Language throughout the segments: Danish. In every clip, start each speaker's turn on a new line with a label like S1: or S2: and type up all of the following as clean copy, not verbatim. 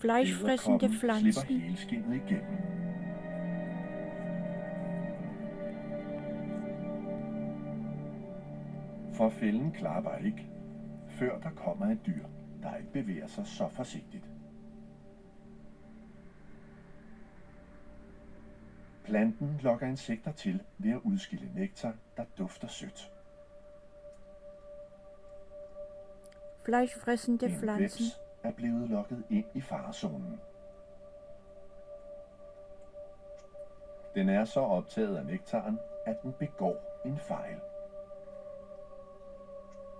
S1: Fleischfressende
S2: Edderkoppen slipper
S1: Pflanzen.
S2: hele skindet igennem. For fælden klapper ikke, før der kommer et dyr, der ikke bevæger sig så forsigtigt. Planten lokker insekter til ved at udskille nektar, der dufter sødt.
S1: Fleischfressende
S2: En
S1: Pflanzen.
S2: veps er blevet lokket ind i farezonen. Den er så optaget af nektaren, at den begår en fejl.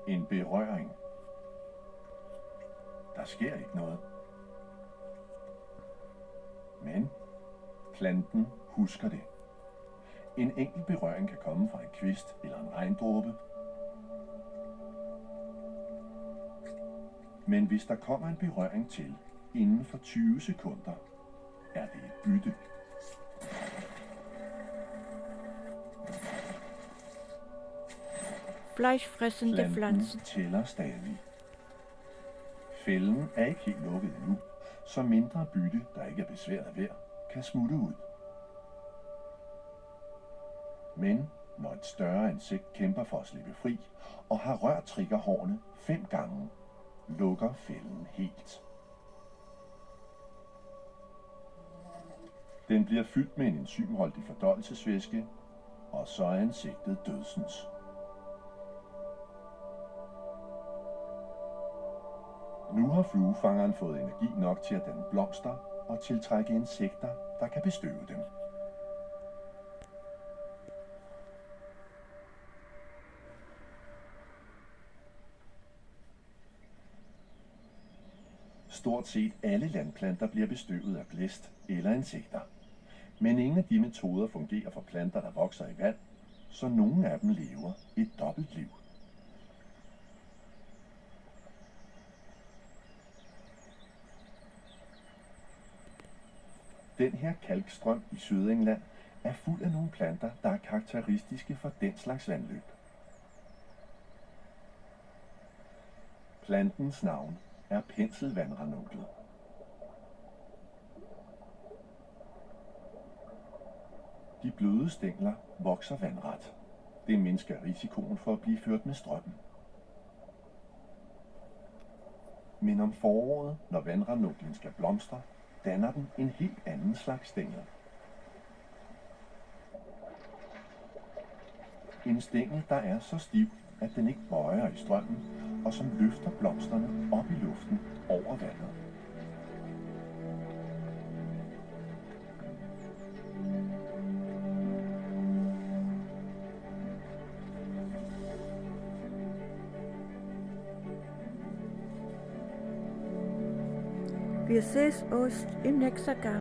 S2: En berøring. Der sker ikke noget. Men planten husker det. En enkelt berøring kan komme fra en kvist eller en regndråbe. Men hvis der kommer en berøring til inden for 20 sekunder, er det et bytte.
S1: Fleischfressende
S2: Planten
S1: Pflanzen.
S2: tæller stadig. Fælden er ikke helt lukket endnu, så mindre bytte, der ikke er besværet af vejr, kan smutte ud. Men når et større insekt kæmper for at slippe fri og har rørt triggerhårene 5 gange, lukker fælden helt. Den bliver fyldt med en enzymholdig fordøjelsesvæske, og så er insektet dødsens. Nu har fluefangeren fået energi nok til at danne blomster og tiltrække insekter, der kan bestøve dem. Stort set alle landplanter bliver bestøvet af blæst eller insekter. Men ingen af de metoder fungerer for planter, der vokser i vand, så nogle af dem lever et dobbeltliv. Den her kalkstrøm i Sydengland er fuld af nogle planter, der er karakteristiske for den slags vandløb. Plantens navn er penselvandranunkel. De bløde stængler vokser vandret. Det mindsker risikoen for at blive ført med strømmen. Men om foråret, når vandranunklen skal blomstre, danner den en helt anden slags stængel. En stængel, der er så stiv, at den ikke bøjer i strømmen, og som løfter blomsterne op i luften over vandet.
S1: Wir sehen uns im nächsten Gang.